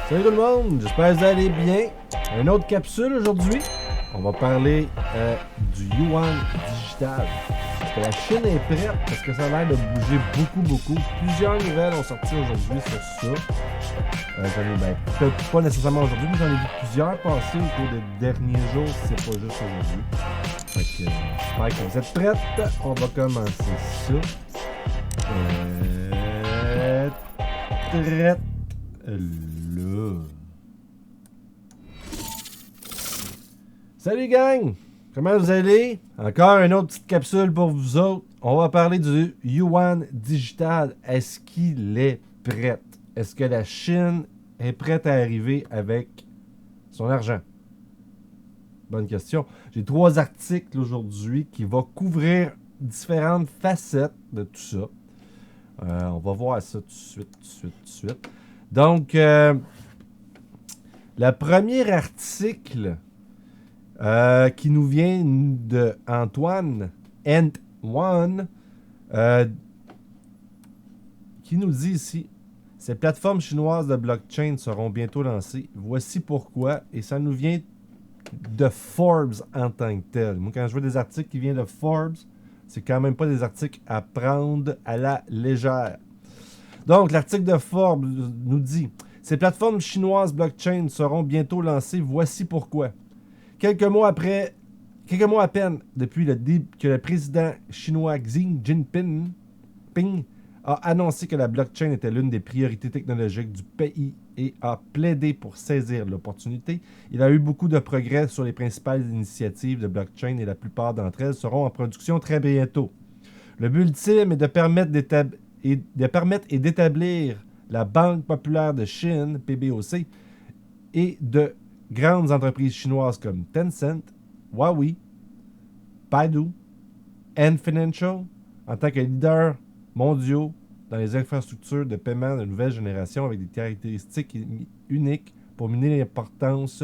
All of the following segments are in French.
Salut tout le monde, j'espère que vous allez bien. Une autre capsule aujourd'hui. On va parler du yuan digital. Est-ce que la Chine est prête? Est-ce que ça a l'air de bouger beaucoup? Plusieurs nouvelles ont sorti aujourd'hui sur ça. Peut-être pas nécessairement aujourd'hui, mais j'en ai vu plusieurs passer au cours des derniers jours, si c'est pas juste aujourd'hui. Fait que j'espère que vous êtes prêtes. On va commencer ça. Prête. Là. Salut gang! Comment vous allez? Encore une autre petite capsule pour vous autres. On va parler du yuan digital. Est-ce qu'il est prêt? Est-ce que la Chine est prête à arriver avec son argent? Bonne question. J'ai 3 articles aujourd'hui qui vont couvrir différentes facettes de tout ça. On va voir ça tout de suite. Donc, le premier article qui nous vient de Antoine N1 qui nous dit ici: ces plateformes chinoises de blockchain seront bientôt lancées. Voici pourquoi. Et ça nous vient de Forbes en tant que tel. Moi, quand je vois des articles qui viennent de Forbes, c'est quand même pas des articles à prendre à la légère. Donc, l'article de Forbes nous dit: ces plateformes chinoises blockchain seront bientôt lancées. Voici pourquoi. Quelques mois à peine depuis que le président chinois Xi Jinping a annoncé que la blockchain était l'une des priorités technologiques du pays et a plaidé pour saisir l'opportunité, il a eu beaucoup de progrès sur les principales initiatives de blockchain et la plupart d'entre elles seront en production très bientôt. Le but ultime est de permettre et d'établir la Banque populaire de Chine, PBOC, et de grandes entreprises chinoises comme Tencent, Huawei, Baidu, Ant Financial, en tant que leaders mondiaux dans les infrastructures de paiement de nouvelle génération avec des caractéristiques uniques pour miner l'importance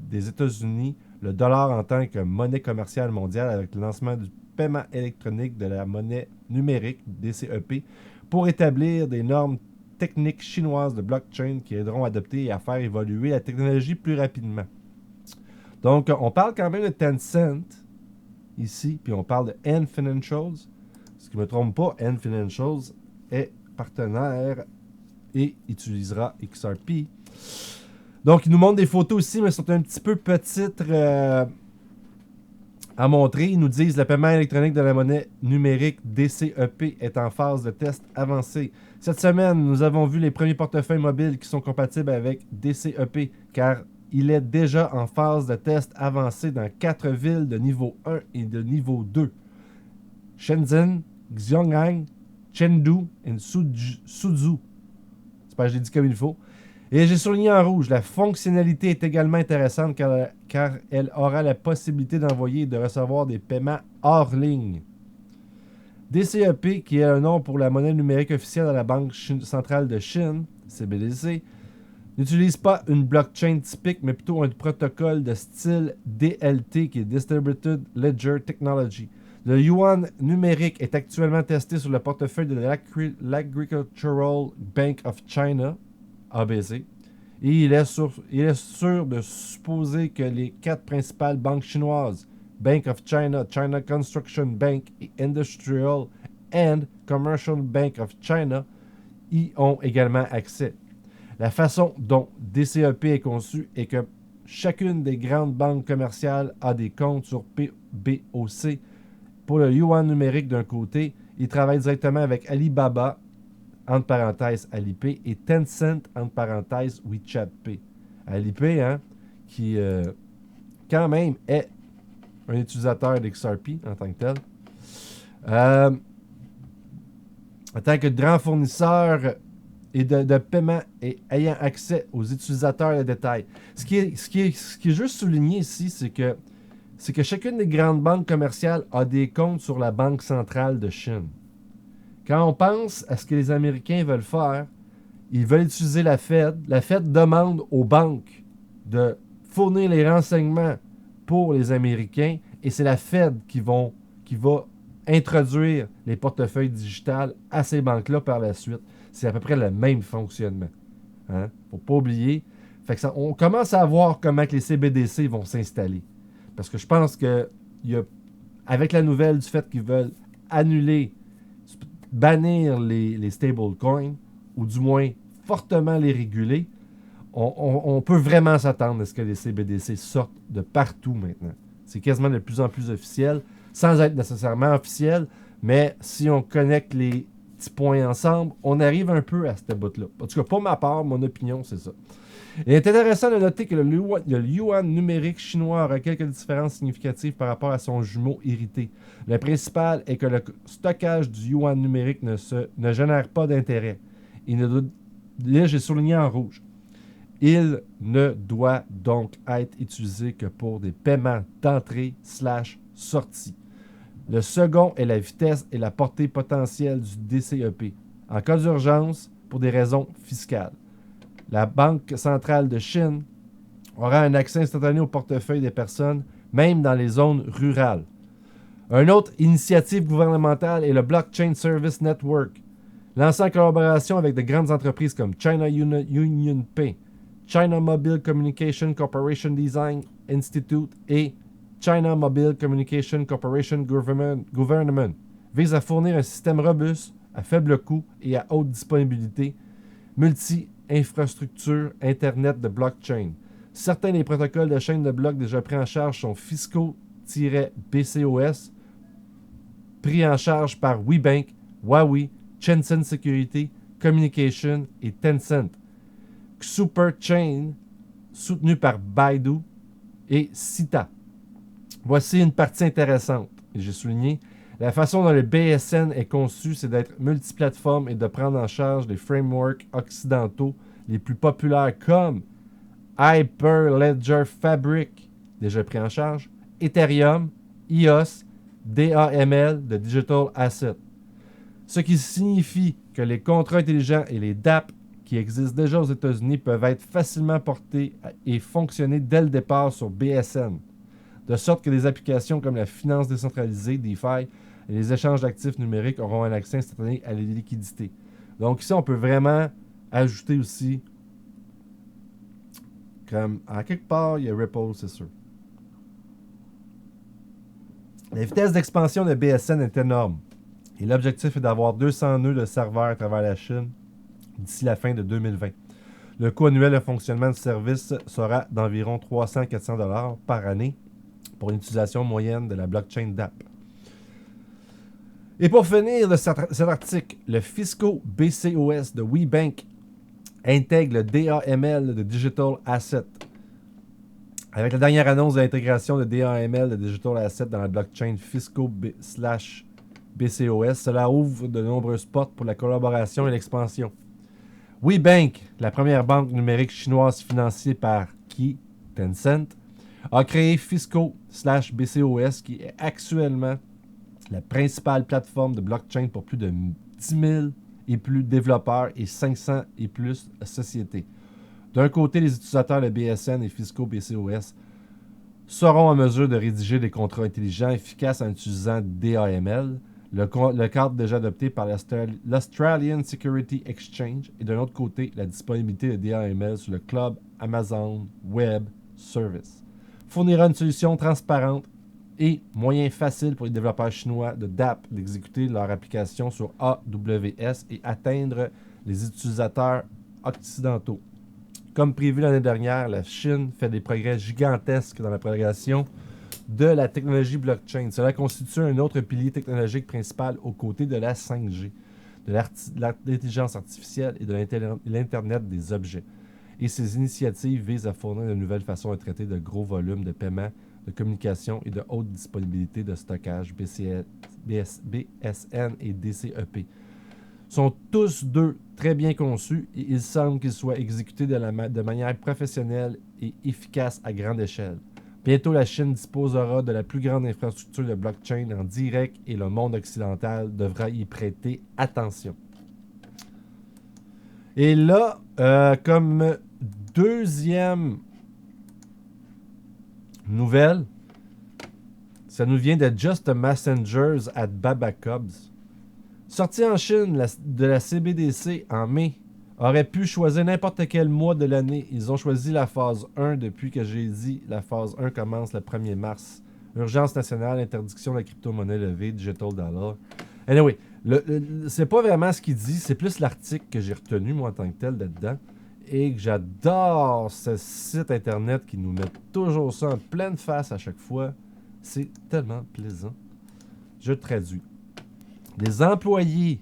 des États-Unis, le dollar en tant que monnaie commerciale mondiale avec le lancement du paiement électronique de la monnaie numérique, DCEP, pour établir des normes techniques chinoises de blockchain qui aideront à adopter et à faire évoluer la technologie plus rapidement. Donc, on parle quand même de Tencent ici, puis on parle de Ant Financials. Ce qui ne me trompe pas, Ant Financials est partenaire et utilisera XRP. Donc, il nous montre des photos aussi, mais elles sont un petit peu petites à montrer. Ils nous disent: le paiement électronique de la monnaie numérique DCEP est en phase de test avancé. Cette semaine, nous avons vu les premiers portefeuilles mobiles qui sont compatibles avec DCEP, car il est déjà en phase de test avancé dans 4 villes de niveau 1 et de niveau 2. Shenzhen, Xiong'an, Chengdu et Suzhou. J'espère que je l'ai dit comme il faut. Et j'ai souligné en rouge: la fonctionnalité est également intéressante car elle aura la possibilité d'envoyer et de recevoir des paiements hors ligne. DCEP, qui est un nom pour la monnaie numérique officielle de la Banque centrale de Chine, CBDC, n'utilise pas une blockchain typique, mais plutôt un protocole de style DLT, qui est Distributed Ledger Technology. Le yuan numérique est actuellement testé sur le portefeuille de l'Agricultural Bank of China, ABC, et il est sûr de supposer que les 4 principales banques chinoises, Bank of China, China Construction Bank et Industrial and Commercial Bank of China, y ont également accès. La façon dont DCEP est conçu est que chacune des grandes banques commerciales a des comptes sur PBOC. Pour le yuan numérique d'un côté, il travaille directement avec Alibaba, entre parenthèses Alipay, et Tencent, entre parenthèses WeChat Pay. Alipay, qui quand même est un utilisateur d'XRP en tant que tel. En tant que grand fournisseur et de paiement et ayant accès aux utilisateurs de détail. Ce qui est juste souligné ici, c'est que chacune des grandes banques commerciales a des comptes sur la Banque centrale de Chine. Quand on pense à ce que les Américains veulent faire, ils veulent utiliser la Fed. La Fed demande aux banques de fournir les renseignements pour les Américains et c'est la Fed qui va introduire les portefeuilles digitales à ces banques-là par la suite. C'est à peu près le même fonctionnement. Faut pas oublier, Fait que on commence à voir comment que les CBDC vont s'installer. Parce que je pense que avec la nouvelle du fait qu'ils veulent annuler, bannir les stablecoins, ou du moins fortement les réguler, on peut vraiment s'attendre à ce que les CBDC sortent de partout maintenant. C'est quasiment de plus en plus officiel, sans être nécessairement officiel, mais si on connecte les petits points ensemble, on arrive un peu à cette bout-là. En tout cas, pour ma part, mon opinion, c'est ça. Il est intéressant de noter que le yuan numérique chinois aura quelques différences significatives par rapport à son jumeau hérité. Le principal est que le stockage du yuan numérique ne génère pas d'intérêt. Là, j'ai souligné en rouge. Il ne doit donc être utilisé que pour des paiements d'entrée/sortie. Le second est la vitesse et la portée potentielle du DCEP. En cas d'urgence, pour des raisons fiscales. La Banque centrale de Chine aura un accès instantané au portefeuille des personnes, même dans les zones rurales. Une autre initiative gouvernementale est le Blockchain Service Network, lancé en collaboration avec de grandes entreprises comme China UnionPay, China Mobile Communication Corporation Design Institute et China Mobile Communication Corporation Government, vise à fournir un système robuste, à faible coût et à haute disponibilité, multi-infrastructure Internet de blockchain. Certains des protocoles de chaîne de blocs déjà pris en charge sont Fisco-BCOS, pris en charge par WeBank, Huawei, Shenzhen Security, Communication et Tencent. Superchain, soutenu par Baidu et Sita. Voici une partie intéressante, et j'ai souligné. La façon dont le BSN est conçu, c'est d'être multiplateforme et de prendre en charge les frameworks occidentaux les plus populaires comme Hyperledger Fabric, déjà pris en charge, Ethereum, EOS, DAML, de Digital Asset. Ce qui signifie que les contrats intelligents et les DApp qui existent déjà aux États-Unis peuvent être facilement portés et fonctionner dès le départ sur BSN, de sorte que des applications comme la finance décentralisée, DeFi, et les échanges d'actifs numériques auront un accès instantané à la liquidité. Donc ici, on peut vraiment ajouter aussi, comme à quelque part, il y a Ripple, c'est sûr. La vitesse d'expansion de BSN est énorme. Et l'objectif est d'avoir 200 nœuds de serveurs à travers la Chine d'ici la fin de 2020. Le coût annuel de fonctionnement du service sera d'environ 300-400$ par année pour une utilisation moyenne de la blockchain DApp. Et pour finir de cet article, le Fisco BCOS de WeBank intègre le DAML de Digital Asset. Avec la dernière annonce de l'intégration de DAML de Digital Asset dans la blockchain Fisco/BCOS, cela ouvre de nombreuses portes pour la collaboration et l'expansion. WeBank, la première banque numérique chinoise financée par Tencent, a créé Fisco/BCOS qui est actuellement la principale plateforme de blockchain pour plus de 10 000 et plus développeurs et 500 et plus sociétés. D'un côté, les utilisateurs de BSN et Fisco/BCOS seront en mesure de rédiger des contrats intelligents efficaces en utilisant DAML, le cadre déjà adopté par l'Australian Security Exchange, et d'un autre côté, la disponibilité de DAML sur le Club Amazon Web Service fournira une solution transparente et moyen facile pour les développeurs chinois de DApp d'exécuter leur application sur AWS et atteindre les utilisateurs occidentaux. Comme prévu l'année dernière, la Chine fait des progrès gigantesques dans la propagation de la technologie blockchain. Cela constitue un autre pilier technologique principal aux côtés de la 5G, de l'intelligence artificielle et de l'Internet des objets. Et ces initiatives visent à fournir de nouvelles façons de traiter de gros volumes de paiement, de communication et de haute disponibilité de stockage BSN et DCEP. Sont tous deux très bien conçus et il semble qu'ils soient exécutés de manière professionnelle et efficace à grande échelle. Bientôt, la Chine disposera de la plus grande infrastructure de blockchain en direct et le monde occidental devra y prêter attention. Et là, comme deuxième nouvelle, ça nous vient de Just Messengers at Baba Cubs. Sorti en Chine de la CBDC en mai, auraient pu choisir n'importe quel mois de l'année. Ils ont choisi la phase 1 depuis que j'ai dit la phase 1 commence le 1er mars. Urgence nationale, interdiction de la crypto-monnaie levée, digital dollar. Anyway, c'est pas vraiment ce qu'il dit, c'est plus l'article que j'ai retenu, moi, en tant que tel, là-dedans. Et que j'adore ce site internet qui nous met toujours ça en pleine face à chaque fois. C'est tellement plaisant. Je traduis. Les employés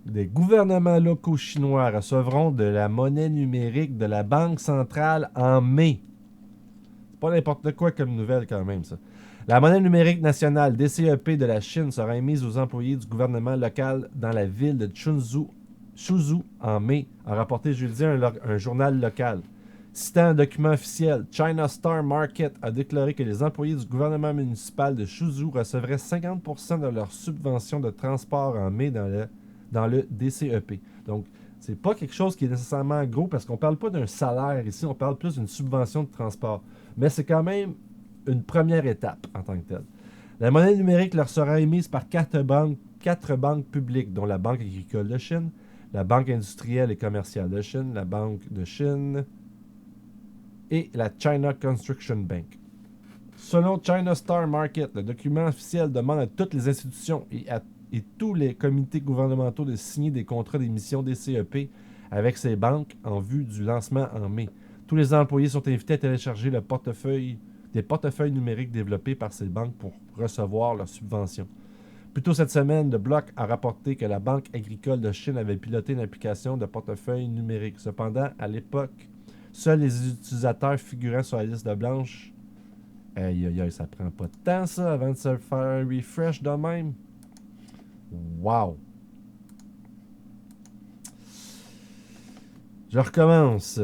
des gouvernements locaux chinois recevront de la monnaie numérique de la Banque centrale en mai. C'est pas n'importe quoi comme nouvelle quand même, ça. La monnaie numérique nationale DCEP de la Chine sera émise aux employés du gouvernement local dans la ville de Suzhou en mai, a rapporté jeudi un journal local. Citant un document officiel, China Star Market a déclaré que les employés du gouvernement municipal de Suzhou recevraient 50% de leur subvention de transport en mai dans le DCEP. Donc, c'est pas quelque chose qui est nécessairement gros parce qu'on parle pas d'un salaire ici, on parle plus d'une subvention de transport. Mais c'est quand même une première étape en tant que telle. La monnaie numérique leur sera émise par quatre banques publiques, dont la Banque agricole de Chine, la Banque industrielle et commerciale de Chine, la Banque de Chine et la China Construction Bank. Selon China Star Market, le document officiel demande à toutes les institutions et tous les comités gouvernementaux de signer des contrats d'émission DCEP avec ces banques en vue du lancement en mai. Tous les employés sont invités à télécharger des portefeuilles numériques développés par ces banques pour recevoir leurs subventions. Plus tôt cette semaine, le Bloc a rapporté que la Banque agricole de Chine avait piloté une application de portefeuille numérique. Cependant, à l'époque, seuls les utilisateurs figurant sur la liste blanche. Aïe, ça prend pas de temps, ça, avant de se faire un refresh de même. Wow! Je recommence.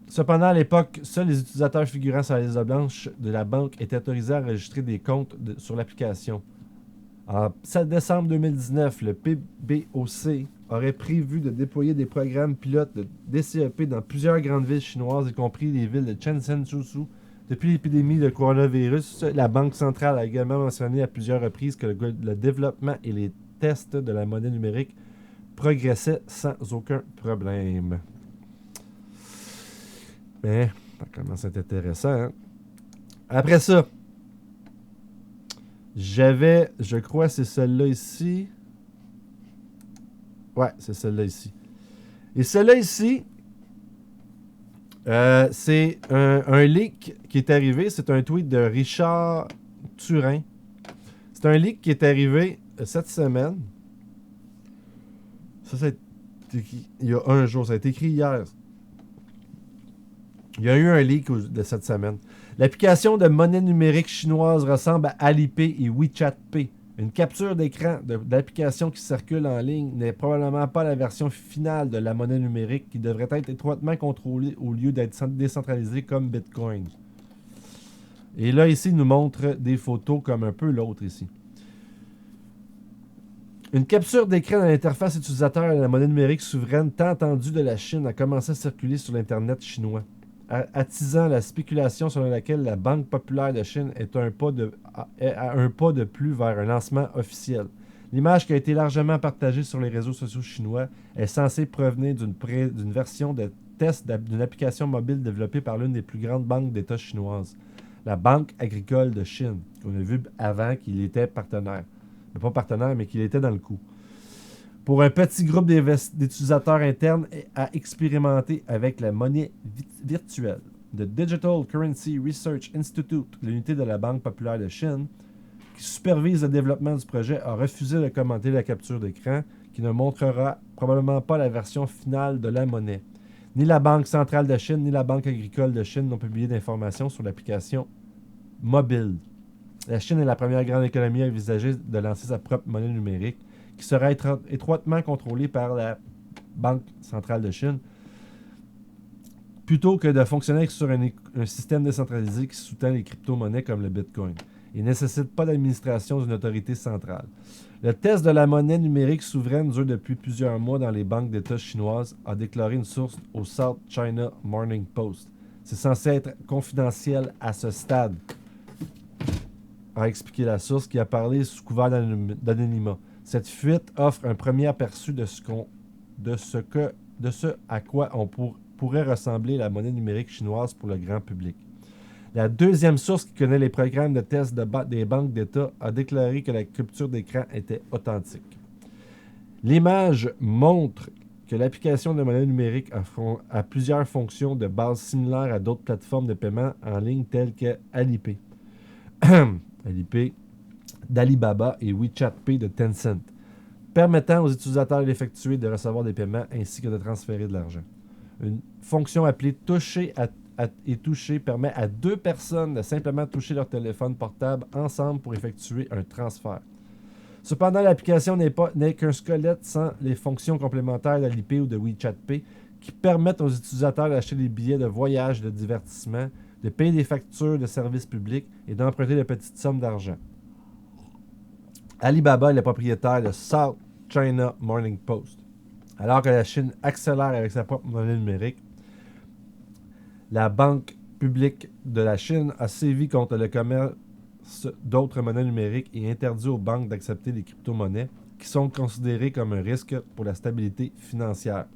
Cependant, à l'époque, seuls les utilisateurs figurant sur la liste blanche de la banque étaient autorisés à enregistrer des comptes sur l'application. En 7 décembre 2019, le PBOC aurait prévu de déployer des programmes pilotes de DCEP dans plusieurs grandes villes chinoises, y compris les villes de Shenzhen, Suzhou. Depuis l'épidémie de coronavirus, la Banque centrale a également mentionné à plusieurs reprises que le développement et les tests de la monnaie numérique progressaient sans aucun problème. Mais ça commence à être intéressant. Hein? Après ça, je crois c'est celle-là ici. Ouais, c'est celle-là ici. Et celle-là ici, c'est un leak qui est arrivé. C'est un tweet de Richard Turin. C'est un leak qui est arrivé cette semaine. Ça, c'est il y a un jour. Ça a été écrit hier. Il y a eu un leak de cette semaine. L'application de monnaie numérique chinoise ressemble à Alipay et WeChat Pay. Une capture d'écran d'application qui circule en ligne n'est probablement pas la version finale de la monnaie numérique qui devrait être étroitement contrôlée au lieu d'être décentralisée comme Bitcoin. Et là, ici, il nous montre des photos comme un peu l'autre ici. Une capture d'écran de l'interface utilisateur de la monnaie numérique souveraine tant attendue de la Chine a commencé à circuler sur l'Internet chinois, attisant la spéculation selon laquelle la Banque populaire de Chine est à un pas de plus vers un lancement officiel. L'image qui a été largement partagée sur les réseaux sociaux chinois est censée provenir d'une version de test d'une application mobile développée par l'une des plus grandes banques d'État chinoises, la Banque agricole de Chine, qu'on a vu avant qu'il était partenaire. Pas partenaire, mais qu'il était dans le coup. Pour un petit groupe d'utilisateurs internes à expérimenter avec la monnaie virtuelle. The Digital Currency Research Institute, l'unité de la Banque populaire de Chine, qui supervise le développement du projet, a refusé de commenter la capture d'écran qui ne montrera probablement pas la version finale de la monnaie. Ni la Banque centrale de Chine, ni la Banque agricole de Chine n'ont publié d'informations sur l'application mobile. La Chine est la première grande économie à envisager de lancer sa propre monnaie numérique, qui sera étroitement contrôlée par la Banque centrale de Chine, plutôt que de fonctionner sur un système décentralisé qui sous-tend les crypto-monnaies comme le Bitcoin et ne nécessite pas d'administration d'une autorité centrale. Le test de la monnaie numérique souveraine dure depuis plusieurs mois dans les banques d'État chinoises, a déclaré une source au South China Morning Post. C'est censé être confidentiel à ce stade, a expliqué la source qui a parlé sous couvert d'anonymat. Cette fuite offre un premier aperçu de ce que de ce à quoi on pourrait ressembler la monnaie numérique chinoise pour le grand public. La deuxième source qui connaît les programmes de test des banques d'État a déclaré que la capture d'écran était authentique. L'image montre que l'application de monnaie numérique a plusieurs fonctions de base similaires à d'autres plateformes de paiement en ligne telles que Alipay, Alipay d'Alibaba et WeChat Pay de Tencent, permettant aux utilisateurs d'effectuer et de recevoir des paiements ainsi que de transférer de l'argent. Une fonction appelée toucher et toucher permet à deux personnes de simplement toucher leur téléphone portable ensemble pour effectuer un transfert. Cependant, l'application n'est qu'un squelette sans les fonctions complémentaires d'Alipay ou de WeChat Pay qui permettent aux utilisateurs d'acheter des billets de voyage et de divertissement, de payer des factures de services publics et d'emprunter de petites sommes d'argent. Alibaba est le propriétaire de South China Morning Post. Alors que la Chine accélère avec sa propre monnaie numérique, la Banque publique de la Chine a sévi contre le commerce d'autres monnaies numériques et interdit aux banques d'accepter les crypto-monnaies qui sont considérées comme un risque pour la stabilité financière.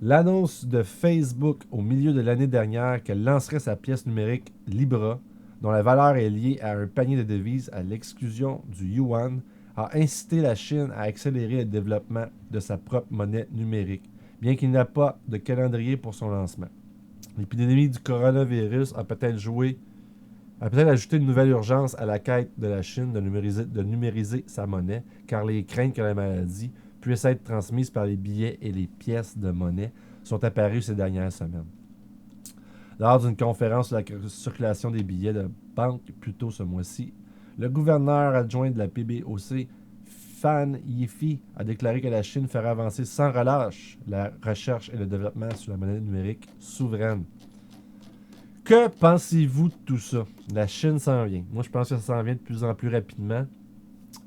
L'annonce de Facebook au milieu de l'année dernière qu'elle lancerait sa pièce numérique Libra, dont la valeur est liée à un panier de devises à l'exclusion du yuan, a incité la Chine à accélérer le développement de sa propre monnaie numérique, bien qu'il n'y ait pas de calendrier pour son lancement. L'épidémie du coronavirus a peut-être ajouté une nouvelle urgence à la quête de la Chine de numériser sa monnaie, car les craintes que la maladie puisse être transmise par les billets et les pièces de monnaie sont apparues ces dernières semaines. Lors d'une conférence sur la circulation des billets de banque plus tôt ce mois-ci, le gouverneur adjoint de la PBOC, Fan Yifi, a déclaré que la Chine ferait avancer sans relâche la recherche et le développement sur la monnaie numérique souveraine. Que pensez-vous de tout ça? La Chine s'en vient. Moi, je pense que ça s'en vient de plus en plus rapidement.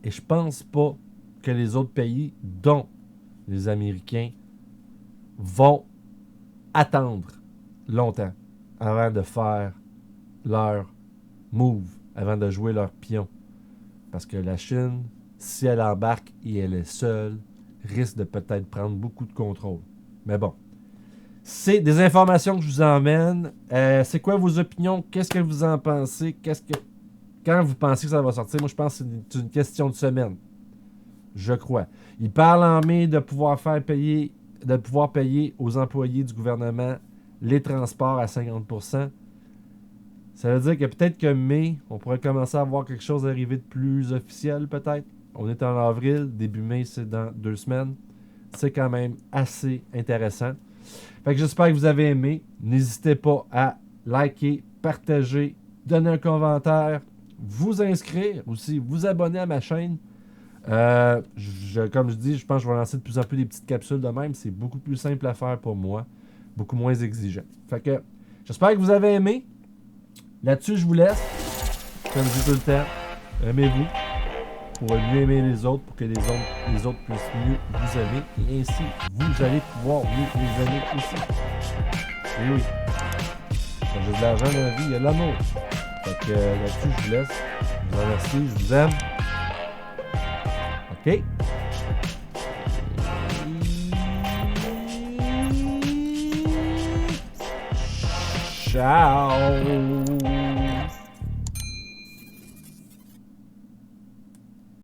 Et je pense pas que les autres pays, dont les Américains, vont attendre longtemps avant de faire leur move, avant de jouer leur pion. Parce que la Chine, si elle embarque et elle est seule, risque de peut-être prendre beaucoup de contrôle. Mais bon, c'est des informations que je vous emmène. C'est quoi vos opinions? Qu'est-ce que vous en pensez? Quand vous pensez que ça va sortir? Moi, je pense que c'est une question de semaine. Je crois. Il parle en mai de pouvoir payer aux employés du gouvernement les transports à 50%. Ça veut dire que peut-être que mai, on pourrait commencer à voir quelque chose arriver de plus officiel, peut-être. On est en avril, début mai, c'est dans 2 semaines. C'est quand même assez intéressant. Fait que j'espère que vous avez aimé. N'hésitez pas à liker, partager, donner un commentaire, vous inscrire aussi, vous abonner à ma chaîne. Comme je dis, je pense que je vais lancer de plus en plus des petites capsules de même. C'est beaucoup plus simple à faire pour moi. Beaucoup moins exigeant. Fait que j'espère que vous avez aimé. Là-dessus, je vous laisse. Comme je dis tout le temps, aimez-vous pour mieux aimer les autres, pour que les autres puissent mieux vous aimer. Et ainsi, vous allez pouvoir mieux les aimer aussi. Et oui. Quand j'ai de l'argent dans la vie, il y a de l'amour. Fait que là-dessus, je vous laisse. Je vous remercie, je vous aime. OK? Ciao!